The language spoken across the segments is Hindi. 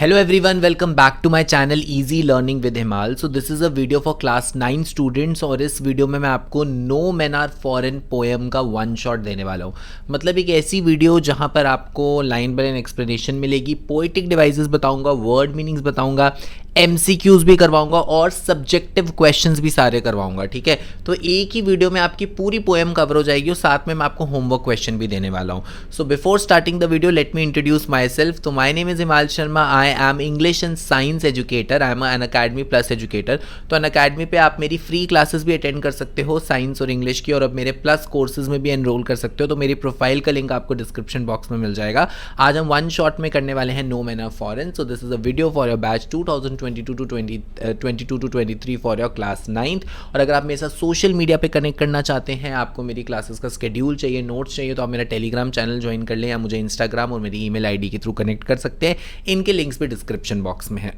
Hello everyone, welcome back to my channel Easy Learning with Himal. So this is a video for class 9 students और इस वीडियो में मैं आपको no man are foreign poem का वन शॉट देने वाला हूँ। मतलब एक ऐसी वीडियो जहाँ पर आपको लाइन बाय लाइन एक्सप्लेनेशन मिलेगी, पोएटिक डिवाइसेस बताऊँगा, वर्ड मीनिंग्स बताऊँगा, MCQs भी करवाऊंगा और सब्जेक्टिव क्वेश्चंस भी सारे करवाऊंगा। ठीक है, तो एक ही वीडियो में आपकी पूरी पोएम कवर हो जाएगी और साथ में मैं आपको होमवर्क क्वेश्चन भी देने वाला हूँ। So before starting the video let me introduce myself. तो my name is Himal Sharma, I am English and science educator, I am Unacademy plus educator. तो अन अकेडमी पे आप मेरी फ्री क्लासेस भी अटेंड कर सकते हो साइंस और इंग्लिश की, और अब मेरे प्लस कोर्सेज में भी एनरोल कर सकते हो। तो मेरी प्रोफाइल का लिंक आपको डिस्क्रिप्शन बॉक्स में मिल जाएगा। आज हम वन शॉट में करने वाले हैं no man are foreign. So this is a video for your batch 2022 to 23 for your class 9th। और अगर आप मेरे साथ सोशल मीडिया पे कनेक्ट करना चाहते हैं, आपको मेरी क्लासेस का स्केड्यूल चाहिए, नोट्स चाहिए, तो आप मेरा टेलीग्राम चैनल ज्वाइन कर लें या मुझे इंस्टाग्राम और मेरी ईमेल आईडी के थ्रू कनेक्ट कर सकते हैं। इनके लिंक्स भी डिस्क्रिप्शन बॉक्स में है।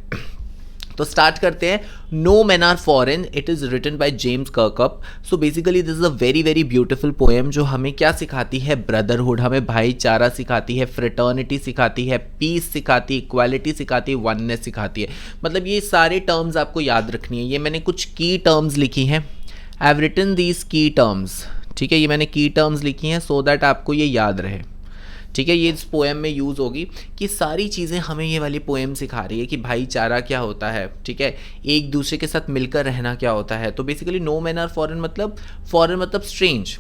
तो स्टार्ट करते हैं। No man are foreign, it is written by James Kirkup. So basically this is a very very beautiful poem जो हमें क्या सिखाती है, ब्रदरहुड, हमें भाईचारा सिखाती है, फ्रेटर्निटी सिखाती है, पीस सिखाती है, इक्वालिटी सिखाती है, वननेस सिखाती है। मतलब ये सारे टर्म्स आपको याद रखनी है। ये मैंने कुछ की टर्म्स लिखी हैं, आई हैव रिटन दीज की टर्म्स। ठीक है, ये मैंने की टर्म्स लिखी हैं सो दैट आपको ये याद रहे। ठीक है, ये इस पोएम में यूज़ होगी कि सारी चीज़ें हमें ये वाली पोएम सिखा रही है कि भाईचारा क्या होता है। ठीक है, एक दूसरे के साथ मिलकर रहना क्या होता है। तो basically no man are foreign मतलब स्ट्रेंज।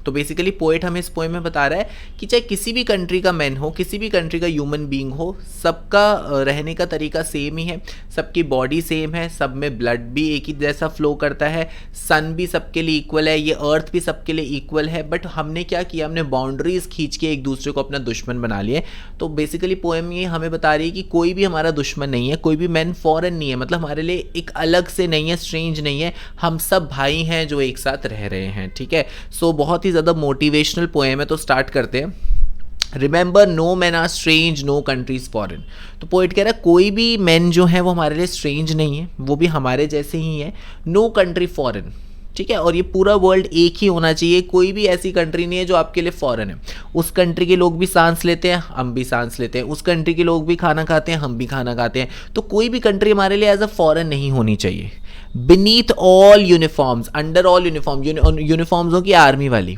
तो बेसिकली पोएट हमें इस पोएम में बता रहा है कि चाहे किसी भी कंट्री का मैन हो, किसी भी कंट्री का ह्यूमन बीइंग हो, सबका रहने का तरीका सेम ही है, सबकी बॉडी सेम है, सब में ब्लड भी एक ही जैसा फ्लो करता है, सन भी सबके लिए इक्वल है, ये अर्थ भी सबके लिए इक्वल है। बट हमने क्या किया, हमने बाउंड्रीज खींच के एक दूसरे को अपना दुश्मन बना लिए। तो बेसिकली पोएम ये हमें बता रही है कि कोई भी हमारा दुश्मन नहीं है, कोई भी मैन फॉरेन नहीं है, मतलब हमारे लिए एक अलग से नहीं है, स्ट्रेंज नहीं है, हम सब भाई हैं जो एक साथ रह रहे हैं। ठीक है, सो बहुत ही ज़्यादा मोटिवेशनल पोएम है। तो स्टार्ट करते हैं। Remember no man are strange, no countries foreign. तो पोइट कह रहा है कोई भी मैन जो है वो हमारे लिए स्ट्रेंज नहीं है, वो भी हमारे जैसे ही है। नो कंट्री फॉरेन, ठीक है, और ये पूरा वर्ल्ड एक ही होना चाहिए। कोई भी ऐसी कंट्री नहीं है जो आपके लिए फॉरेन है। उस कंट्री के लोग भी सांस लेते हैं, हम भी सांस लेते हैं, उस कंट्री के लोग भी खाना खाते हैं, हम भी खाना खाते हैं। तो कोई भी कंट्री हमारे लिए एज अ फॉरेन नहीं होनी चाहिए। Beneath all uniforms, under all uniform, uniforms हो की आर्मी वाली।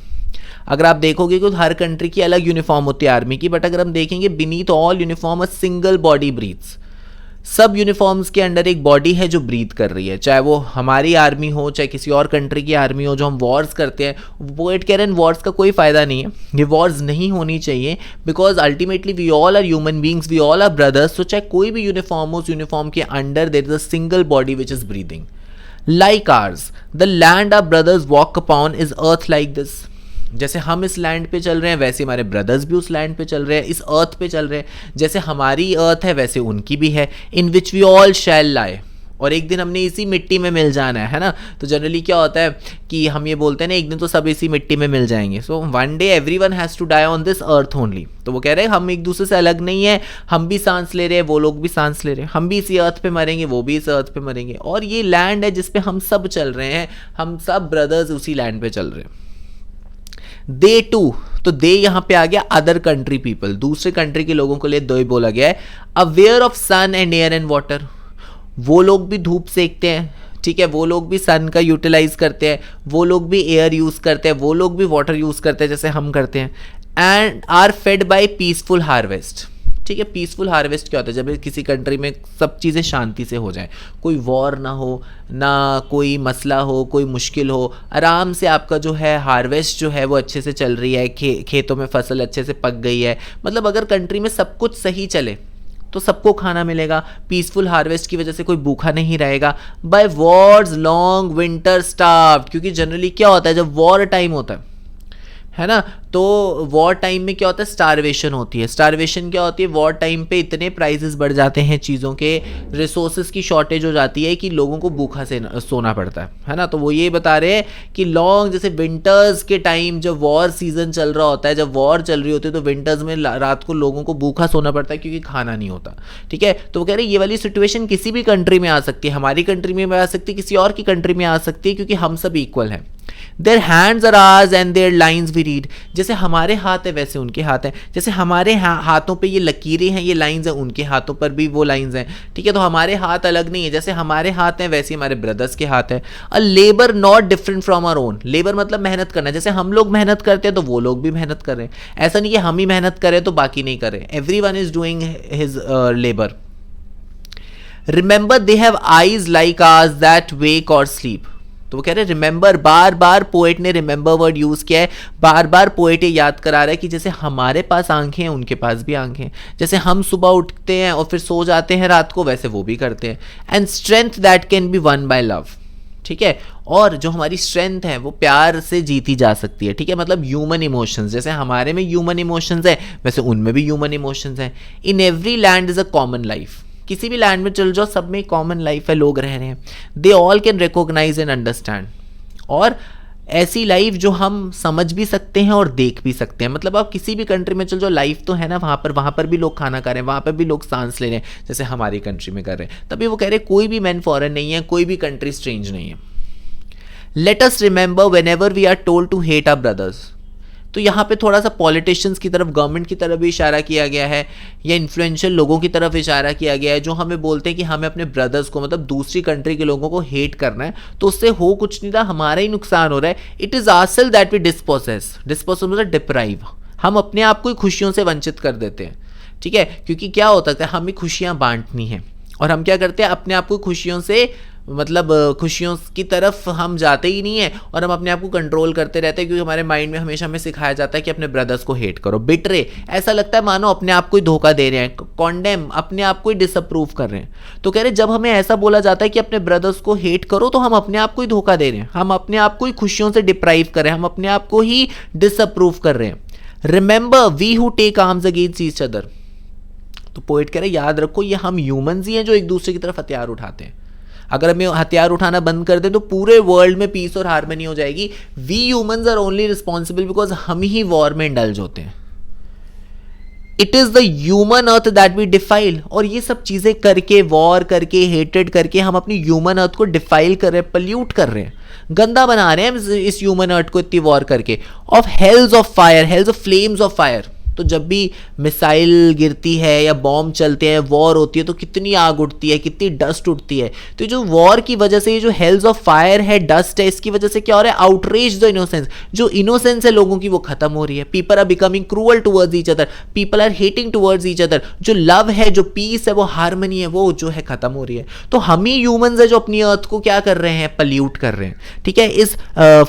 अगर आप देखोगे कि हर कंट्री की अलग यूनिफॉर्म होती है आर्मी की, बट अगर हम देखेंगे beneath all uniform a single body breathes. सब यूनिफॉर्म्स के अंडर एक बॉडी है जो ब्रीथ कर रही है, चाहे वो हमारी आर्मी हो, चाहे किसी और कंट्री की आर्मी हो। जो हम वॉर्स करते हैं, पोएट कह रहे हैं वॉर्स का कोई फ़ायदा नहीं है, ये वॉर्स नहीं होनी चाहिए, because ultimately we all are human beings, we all are brothers. तो चाहे कोई भी यूनिफॉर्म हो, उस यूनिफॉर्म के under there is a single body which is breathing. Like ours the land our brothers walk upon is earth like this. जैसे हम इस लैंड पे चल रहे हैं, वैसे हमारे ब्रदर्स भी उस लैंड पे चल रहे हैं, इस अर्थ पे चल रहे हैं। जैसे हमारी अर्थ है वैसे उनकी भी है। इन विच वी ऑल शैल लाई, और एक दिन हमने इसी मिट्टी में मिल जाना है ना। तो जनरली क्या होता है कि हम ये बोलते हैं ना, एक दिन तो सब इसी मिट्टी में मिल जाएंगे। So one day everyone has to die on this earth only. तो वो कह रहे हैं हम एक दूसरे से अलग नहीं है, हम भी सांस ले रहे हैं, वो लोग भी सांस ले रहे हैं, हम भी इसी अर्थ पे मरेंगे, वो भी इस अर्थ पे मरेंगे, और ये लैंड है जिसपे हम सब चल रहे हैं, हम सब ब्रदर्स उसी लैंड पे चल रहे हैं। दे टू, तो दे यहां पे आ गया अदर कंट्री पीपल, दूसरे कंट्री के लोगों के लिए दो ही बोला गया है। Aware of sun and air and water, वो लोग भी धूप सेकते हैं, ठीक है, वो लोग भी सन का यूटिलाइज करते हैं, वो लोग भी एयर यूज करते हैं, वो लोग भी वाटर यूज करते हैं जैसे हम करते हैं। And are fed by peaceful harvest. ठीक है, पीसफुल हार्वेस्ट क्या होता है, जब किसी कंट्री में सब चीज़ें शांति से हो जाए, कोई वॉर ना हो, ना कोई मसला हो, कोई मुश्किल हो, आराम से आपका जो है हार्वेस्ट जो है वो अच्छे से चल रही है, खेतों में फसल अच्छे से पक गई है। मतलब अगर कंट्री में सब कुछ सही चले तो सबको खाना मिलेगा, पीसफुल हार्वेस्ट की वजह से कोई भूखा नहीं रहेगा। By wars long winter starved, क्योंकि जनरली क्या होता है जब वॉर टाइम होता है ना, तो वॉर टाइम में क्या होता है, स्टारवेशन होती है। स्टारवेशन क्या होती है, वॉर टाइम पे इतने प्राइसेस बढ़ जाते हैं चीज़ों के, रिसोर्सेज की शॉर्टेज हो जाती है कि लोगों को भूखा से सोना पड़ता है ना। तो वो ये बता रहे हैं कि लॉन्ग, जैसे विंटर्स के टाइम जब वॉर सीजन चल रहा होता है, जब वॉर चल रही होती है, तो विंटर्स में रात को लोगों को भूखा सोना पड़ता है क्योंकि खाना नहीं होता। ठीक है, तो वो कह रहे हैं ये वाली सिचुएशन किसी भी कंट्री में आ सकती है, हमारी कंट्री में आ सकती है, किसी और की कंट्री में आ सकती है, क्योंकि हम सब इक्वल हैं। Their hands are ours and their lines we read। जैसे हमारे हाथ है वैसे उनके हाथ हैं, जैसे हमारे हाथों पे ये लकीरें हैं, ये लाइंस हैं, उनके हाथों पर भी वो लाइंस हैं, ठीक है। तो हमारे हाथ अलग नहीं है, जैसे हमारे हाथ हैं वैसे हमारे ब्रदर्स के हाथ हैं। A labour not different from our own, labour मतलब मेहनत करना, जैसे हम लोग मेहनत करते हैं तो वो लोग भी मेहनत कर रहे हैं, ऐसा नहीं कि हम ही मेहनत करें तो बाकी नहीं करें, everyone is doing his labour. Remember they have eyes like ours that wake और स्लीप। तो वो कह रहे हैं रिमेंबर, बार बार पोएट ने रिमेंबर वर्ड यूज किया है, बार बार पोएट ये याद करा रहा है कि जैसे हमारे पास आंखें हैं उनके पास भी आंखें हैं, जैसे हम सुबह उठते हैं और फिर सो जाते हैं रात को वैसे वो भी करते हैं। And strength that can B one by love, ठीक है। और जो हमारी स्ट्रेंथ है वो प्यार से जीती जा सकती है, ठीक है। मतलब ह्यूमन इमोशंस, जैसे हमारे में ह्यूमन इमोशंस है वैसे उनमें भी ह्यूमन इमोशंस हैं। इन every land is a common life, किसी भी लैंड में चल जाओ सब में कॉमन लाइफ है, लोग रह रहे हैं। They all can recognise and understand, और ऐसी लाइफ जो हम समझ भी सकते हैं और देख भी सकते हैं। मतलब आप किसी भी कंट्री में चल जाओ लाइफ तो है ना, वहाँ पर भी लोग खाना खा रहे हैं, वहाँ पर भी लोग सांस ले रहे हैं जैसे हमारी कंट्री में कर रहे हैं। तभी वो कह रहे हैं कोई भी मैन फॉरेन नहीं है, कोई भी कंट्री स्ट्रेंज नहीं है। Let us remember whenever we are told to hate our brothers. तो यहाँ पे थोड़ा सा पॉलिटिशियंस की तरफ, गवर्नमेंट की तरफ भी इशारा किया गया है, या इन्फ्लुएंशियल लोगों की तरफ इशारा किया गया है जो हमें बोलते हैं कि हमें अपने ब्रदर्स को, मतलब दूसरी कंट्री के लोगों को हेट करना है, तो उससे हो कुछ नहीं था, हमारा ही नुकसान हो रहा है। इट इज़ आरसेल्फ दैट वी डिस्पोसेस मतलब डिप्राइव, हम अपने आप को ही खुशियों से वंचित कर देते हैं, ठीक है। क्योंकि क्या होता है, हमें खुशियाँ बांटनी हैं और हम क्या करते हैं, अपने आप को खुशियों से, मतलब खुशियों की तरफ हम जाते ही नहीं है और हम अपने आप को कंट्रोल करते रहते हैं, क्योंकि हमारे माइंड में हमेशा हमें सिखाया जाता है कि अपने ब्रदर्स को हेट करो। बिट्रे, ऐसा लगता है मानो अपने आप को ही धोखा दे रहे हैं। कॉन्डेम, अपने आप को ही डिसअप्रूव कर रहे हैं। तो कह रहे जब हमें ऐसा बोला जाता है कि अपने ब्रदर्स को हेट करो तो हम अपने आप को ही धोखा दे रहे हैं, हम अपने आप को ही खुशियों से डिप्राइव कर रहे हैं, हम अपने आप को ही डिसअप्रूव कर रहे हैं। Remember we who take arms against each other. तो पोएट कह रहे याद रखो ये हम ह्यूमंस ही हैं जो एक दूसरे की तरफ हथियार उठाते हैं। अगर हमें हथियार उठाना बंद कर दे तो पूरे वर्ल्ड में पीस और हार्मनी हो जाएगी। We humans are only responsible because हम ही वॉर में इंडल्ज होते हैं। It is the human earth that we defile, और ये सब चीजें करके, वॉर करके, हेटेड करके हम अपनी ह्यूमन अर्थ को डिफाइल कर रहे हैं, पल्यूट कर रहे हैं, गंदा बना रहे हैं इस ह्यूमन अर्थ को इतनी वॉर करके। Of hells of fire, hells of flames of fire. तो जब भी मिसाइल गिरती है या बॉम्ब चलते हैं, वॉर होती है, तो कितनी आग उठती है, कितनी डस्ट उठती है। तो जो वॉर की वजह से ये जो हेल्स ऑफ फायर है, डस्ट है, इसकी वजह से क्या हो रहा है, आउटरेज द इनोसेंस। जो इनोसेंस है लोगों की वो खत्म हो रही है। People are becoming cruel towards each other, people are hating towards each other. जो लव है, जो पीस है, वो हार्मनी है, वो जो है खत्म हो रही है। तो हम ही ह्यूमंस है जो अपनी अर्थ को क्या कर रहे हैं, पल्यूट कर रहे हैं, ठीक है। इस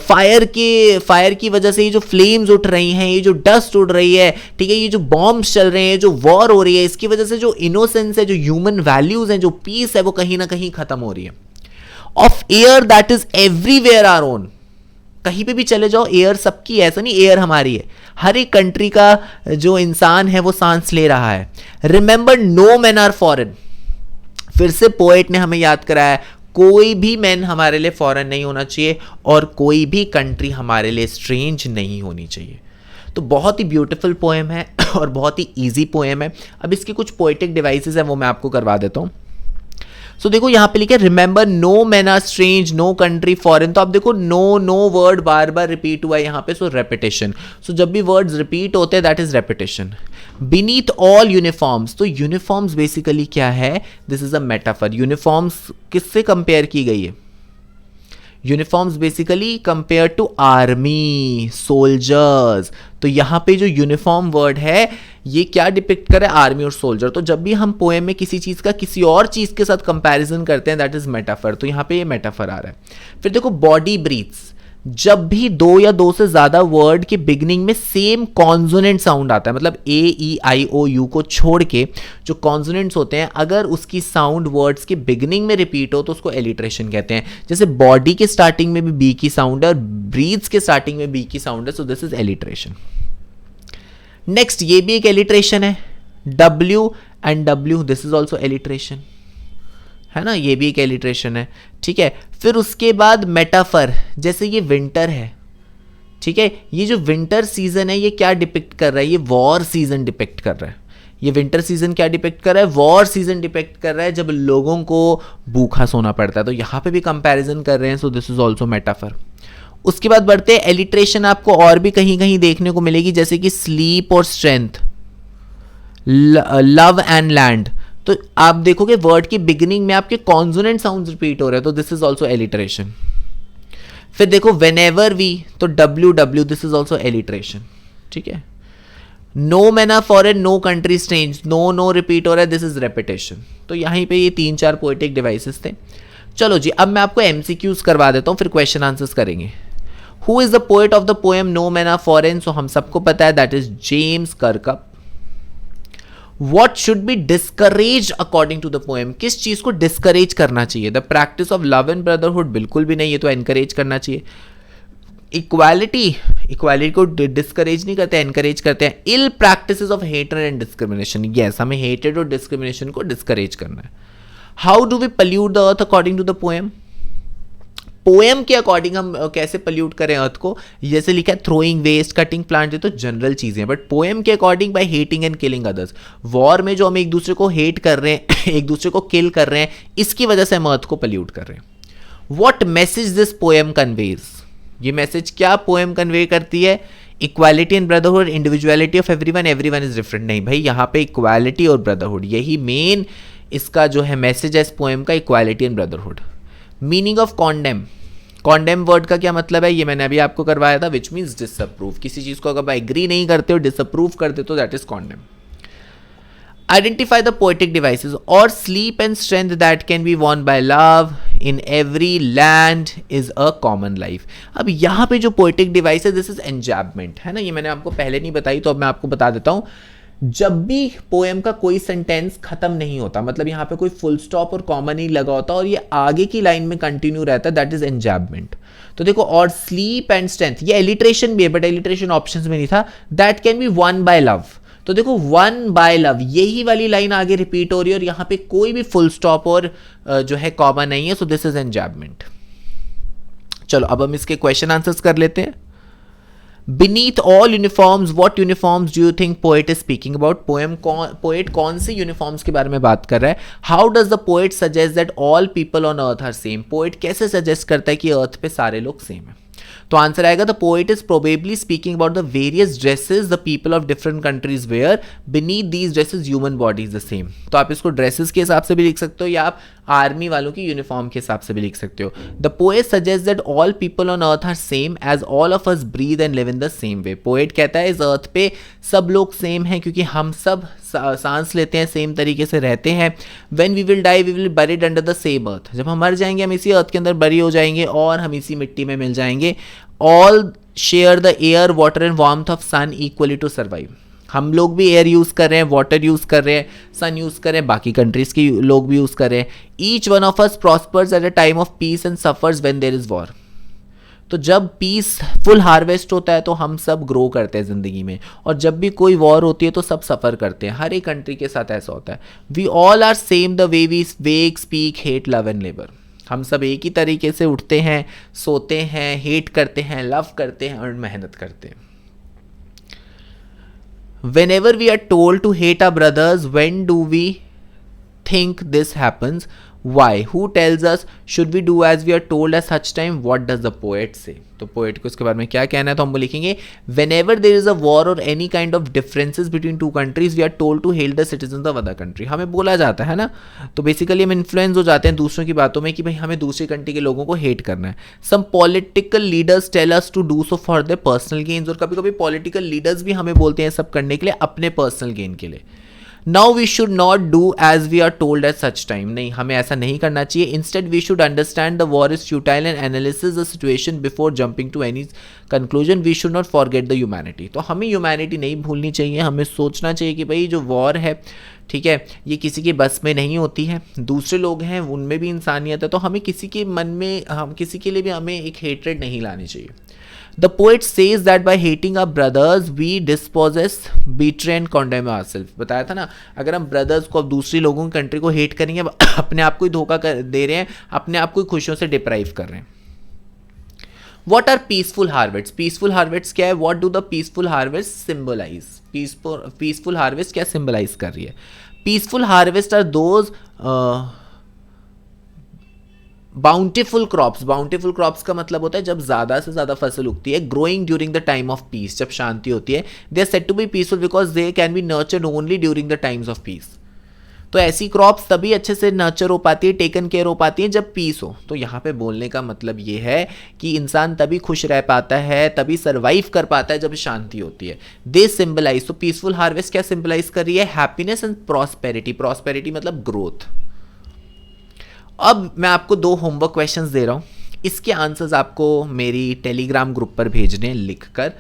फायर की वजह से ये जो फ्लेम्स उठ रही हैं, ये जो डस्ट उड़ रही है, ठीक है, ये जो बॉम्ब्स चल रहे हैं, जो वॉर हो रही है, इसकी वजह से जो इनोसेंस है, जो ह्यूमन वैल्यूज हैं, जो पीस है, वो कहीं ना कहीं खत्म हो रही है। Of air that is everywhere our own. कहीं पे भी चले जाओ एयर सबकी, ऐसा नहीं एयर हमारी है, हर एक कंट्री का जो इंसान है वो सांस ले रहा है। Remember no man are foreign. फिर से पोएट ने हमें याद कराया कोई भी मैन हमारे लिए फॉरेन नहीं होना चाहिए और कोई भी कंट्री हमारे लिए स्ट्रेंज नहीं होनी चाहिए। तो बहुत ही ब्यूटीफुल पोएम है और बहुत ही इजी पोएम है। अब इसके कुछ पोएटिक डिवाइसेस हैं वो मैं आपको करवा देता हूँ। सो देखो यहाँ पे लिखा है remember no man are strange, no country foreign. तो आप देखो नो वर्ड बार बार रिपीट हुआ है यहाँ पे, सो रेपिटेशन। सो जब भी वर्ड्स रिपीट होते हैं that is repetition. Beneath all uniforms. तो यूनिफॉर्म्स बेसिकली क्या है, this is a metaphor. Uniforms किससे कंपेयर की गई है, uniforms basically compare to army, soldiers. तो यहाँ पे जो यूनिफॉर्म वर्ड है ये क्या डिपिक्ट करे, आर्मी और सोल्जर। तो जब भी हम पोएम में किसी चीज़ का किसी और चीज़ के साथ कंपैरिजन करते हैं दैट इज मेटाफर। तो यहाँ पे ये मेटाफर आ रहा है। फिर देखो बॉडी ब्रीथ्स। जब भी दो या दो से ज्यादा वर्ड के बिगिनिंग में सेम कॉन्सोनेंट साउंड आता है, मतलब AEIOU को छोड़ के जो कॉन्सोनेंट्स होते हैं, अगर उसकी साउंड वर्ड्स के बिगिनिंग में रिपीट हो तो उसको एलिट्रेशन कहते हैं। जैसे बॉडी के स्टार्टिंग में भी बी की साउंड है और ब्रीथ्स के स्टार्टिंग में बी की साउंड है, सो दिस इज एलिट्रेशन। नेक्स्ट ये भी एक एलिट्रेशन है, W and W, this is also alliteration, है ना, ये भी एक एलिट्रेशन है, ठीक है। फिर उसके बाद मेटाफर, जैसे ये विंटर है, ठीक है, ये जो विंटर सीजन है ये क्या डिपिक्ट कर रहा है, ये वॉर सीजन डिपिक्ट कर रहा है। ये विंटर सीजन क्या डिपिक्ट कर रहा है, वॉर सीजन डिपिक्ट कर रहा है, जब लोगों को भूखा सोना पड़ता है। तो यहाँ पे भी कंपैरिजन कर रहे हैं, सो दिस इज ऑल्सो मेटाफर। उसके बाद बढ़ते हैं एलिट्रेशन, आपको और भी कहीं कहीं देखने को मिलेगी, जैसे कि स्लीप और स्ट्रेंथ, लव एंड लैंड। तो आप देखोगे वर्ड की बिगिनिंग में आपके कॉन्सोनेंट साउंड्स रिपीट हो रहे हैं, तो दिस इज ऑल्सो एलिट्रेशन। फिर देखो व्हेनेवर वी, तो W W, this is also alliteration, ठीक है। नो मैना foreign, no country strange, no no repeat हो रहा है, दिस इज रेपिटेशन। तो यहीं पे ये 3-4 पोएटिक डिवाइसेस थे। चलो जी, अब मैं आपको एमसीक्यूज करवा देता हूं, फिर क्वेश्चन आंसर्स करेंगे। Who is the poet of the poem no मैना फॉरेन? सो हम सबको पता है that is James Kirkup. What should be discouraged according to the poem? किस चीज को डिस्करेज करना चाहिए? The practice of love and brotherhood, बिल्कुल भी नहीं, ये तो एनकरेज करना चाहिए। इक्वालिटी, इक्वालिटी को डिस्करेज नहीं करते, एनकरेज करते हैं। इल प्रैक्टिसेस ऑफ हेटेड एंड डिस्क्रिमिनेशन, यस, हमें हेटेड और डिस्क्रिमिनेशन को डिस्करेज करना है। How do we pollute the earth according to the poem? Poem के अकॉर्डिंग हम कैसे पल्यूट करें अर्थ को? जैसे लिखा है थ्रोइंग वेस्ट, कटिंग प्लांट, ये तो जनरल चीजें हैं, बट पोएम के according by hating and killing others. War में जो हम एक दूसरे को हेट कर रहे हैं एक दूसरे को किल कर रहे हैं, इसकी वजह से हम अर्थ को पल्यूट कर रहे हैं। What message this poem conveys? ये मैसेज क्या पोएम कन्वे करती है? Equality and brotherhood, individuality of everyone, everyone is different. नहीं भाई, यहाँ पे इक्वालिटी और ब्रदरहुड, यही मेन इसका जो है मैसेज है इस पोएम का, equality and brotherhood. Meaning of condemn, condemn word का क्या मतलब है? ये मैंने अभी आपको करवाया था, विच मीन्स डिसअप्रूव। किसी चीज को अगर एग्री नहीं करते हो, डिसअप्रूव करते हो, that is condemn. Identify the poetic devices. और sleep and strength that can be won by love in every land is a common life. अब यहाँ पे जो पोएटिक डिवाइस है, दिस इज एन्जैबमेंट, है ना, ये मैंने आपको पहले नहीं बताई, तो अब मैं आपको बता देता हूँ। जब भी पोएम का कोई सेंटेंस खत्म नहीं होता, मतलब यहाँ पे कोई फुल स्टॉप और कॉमा नहीं लगा होता और ये आगे की लाइन में कंटिन्यू रहता है, दैट इज एन्जैबमेंट। तो देखो, और स्लीप एंड स्ट्रेंथ, ये एलिट्रेशन भी है, बट एलिट्रेशन ऑप्शंस में नहीं था। That can B one by love, तो देखो वन बाय लव, यही वाली लाइन आगे रिपीट हो रही है और यहाँ पे कोई भी फुल स्टॉप और जो है कॉमा नहीं है, सो दिस इज एन्जैबमेंट। चलो अब हम इसके क्वेश्चन आंसर्स कर लेते हैं। Beneath all uniforms, what uniforms do you think poet is speaking about? Poet कौन सी यूनिफॉर्म्स के बारे में बात कर रहा है? How does the poet suggest that all people on earth are same? Poet कैसे सजेस्ट करता है कि अर्थ पे सारे लोग सेम हैं? तो आंसर आएगा, the poet is probably speaking about the various dresses the people of different countries wear, beneath these dresses human body is the same. तो आप इसको ड्रेसेस के हिसाब से भी लिख सकते हो या आप आर्मी वालों की यूनिफॉर्म के हिसाब से भी लिख सकते हो। The poet suggest that all people on earth are same as all of us breathe and live in the same way. Poet कहता है इस अर्थ पे सब लोग सेम हैं क्योंकि हम सब सांस लेते हैं, सेम तरीके से रहते हैं। When we will die we will buried under the same earth. जब हम मर जाएंगे हम इसी अर्थ के अंदर बरी हो जाएंगे और हम इसी मिट्टी में मिल जाएंगे। All share the air water and warmth of sun equally to survive. हम लोग भी एयर यूज़ कर रहे हैं, वाटर यूज़ कर रहे हैं, सन यूज़ कर रहे हैं, बाकी कंट्रीज़ के लोग भी यूज़ कर रहे हैं। Each one of us prospers at a time of peace and suffers when there is war. तो जब पीस फुल हार्वेस्ट होता है तो हम सब ग्रो करते हैं ज़िंदगी में, और जब भी कोई वॉर होती है तो सब सफ़र करते हैं। हर एक कंट्री के साथ ऐसा होता है। We all are same the way we wake, speak, hate, love and labour. हम सब एक ही तरीके से उठते हैं, सोते हैं, हेट करते हैं, लव करते हैं और मेहनत करते हैं। Whenever we are told to hate our brothers, when do we think this happens? Why? Who tells us? Should we do as we are told at such time? What does the poet say? तो पोएट को इसके बारे में क्या कहना है? तो हम लिखेंगे whenever there is a war or any kind of differences between two countries, we are told to hate the citizens of other country. हमें बोला जाता है ना, तो बेसिकली हम इन्फ्लुएंस हो जाते हैं दूसरों की बातों में कि भाई हमें दूसरी कंट्री के लोगों को हेट करना है। Some political leaders tell us to do so for their personal gains, और कभी कभी पॉलिटिकल लीडर्स भी हमें बोलते हैं सब करने के लिए अपने पर्सनल गेन के लिए। Now we should not do as we are told at such time. नहीं, हमें ऐसा नहीं करना चाहिए। Instead we should understand the war is futile and analysis the situation before jumping to any conclusion. We should not forget the humanity. तो हमें ह्यूमैनिटी नहीं भूलनी चाहिए। हमें सोचना चाहिए कि भाई जो वॉर है, ठीक है, ये किसी के बस में नहीं होती है। दूसरे लोग हैं, उनमें भी इंसानियत है, तो हमें किसी के मन में, हम किसी के लिए भी हमें एक हेट्रेड नहीं लानी चाहिए। The poet says that by hating our brothers we dispossess, betray and condemn ourselves. बताया था ना, अगर हम ब्रदर्स को, अब दूसरी लोगों की कंट्री को हेट करेंगे, अपने आप को ही धोखा दे रहे हैं, अपने आप को ही खुशियों से डिप्राइव कर रहे हैं। What are peaceful harvests? Peaceful harvests क्या है? What do the peaceful harvests symbolize? Peaceful harvest क्या symbolize कर रही है? Peaceful harvests are those bountiful crops का मतलब होता है जब ज़्यादा से ज़्यादा फसल उगती है. Growing during the time of peace, जब शांति होती है. They are said to be peaceful because they can be nurtured only during the times of peace. तो ऐसी क्रॉप्स तभी अच्छे से नर्चर हो पाती है, टेकन केयर हो पाती है जब पीस हो. तो यहाँ पे बोलने का मतलब ये है कि इंसान तभी खुश रह पाता है, तभी सर्वाइव कर पाता है जब शांति होती है. दे सिंबलाइज, तो पीसफुल हार्वेस्ट क्या सिंबलाइज कर रही है? Happiness and prosperity. प्रॉस्पेरिटी मतलब ग्रोथ. अब मैं आपको 2 होमवर्क क्वेश्चंस दे रहा हूँ. इसके आंसर्स आपको मेरी टेलीग्राम ग्रुप पर भेजने लिखकर.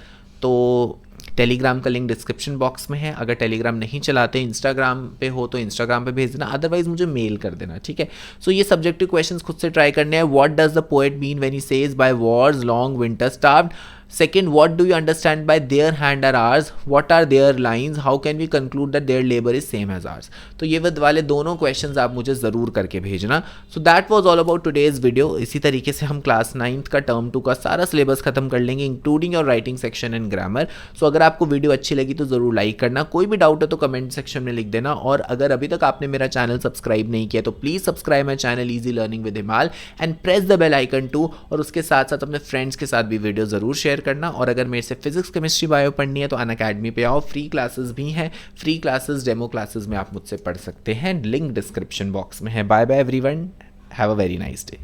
तो टेलीग्राम का लिंक डिस्क्रिप्शन बॉक्स में है. अगर टेलीग्राम नहीं चलाते, इंस्टाग्राम पे हो तो इंस्टाग्राम पे भेज देना, अदरवाइज मुझे मेल कर देना, ठीक है. सो ये सब्जेक्टिव क्वेश्चंस खुद से ट्राई करने हैं. What does the poet mean when he says by wars long winter starved. Second, what do you understand by their hand are ours? What are their lines? How can we conclude that their labor is same as ours? तो ये वाले दोनों क्वेश्चंस आप मुझे ज़रूर करके भेजना. So that was all about today's video. इसी तरीके से हम क्लास 9th का टर्म 2 का सारा सिलेबस खत्म कर लेंगे, including your writing section and grammar. So अगर आपको वीडियो अच्छी लगी तो ज़रूर लाइक करना. कोई भी डाउट है तो कमेंट सेक्शन में लिख देना. और अगर अभी तक आपने मेरा चैनल सब्सक्राइब नहीं किया तो please subscribe my channel easy learning with Himal and press the bell icon too. और उसके साथ साथ अपने फ्रेंड्स के साथ भी वीडियो ज़रूर शेयर करना. और अगर मेरे से फिजिक्स केमिस्ट्री बायो पढ़नी है तो अनअकैडमी पे आओ, फ्री क्लासेस भी हैं. फ्री क्लासेस डेमो क्लासेस में आप मुझसे पढ़ सकते हैं. लिंक डिस्क्रिप्शन बॉक्स में है. Bye bye everyone, have a very nice day.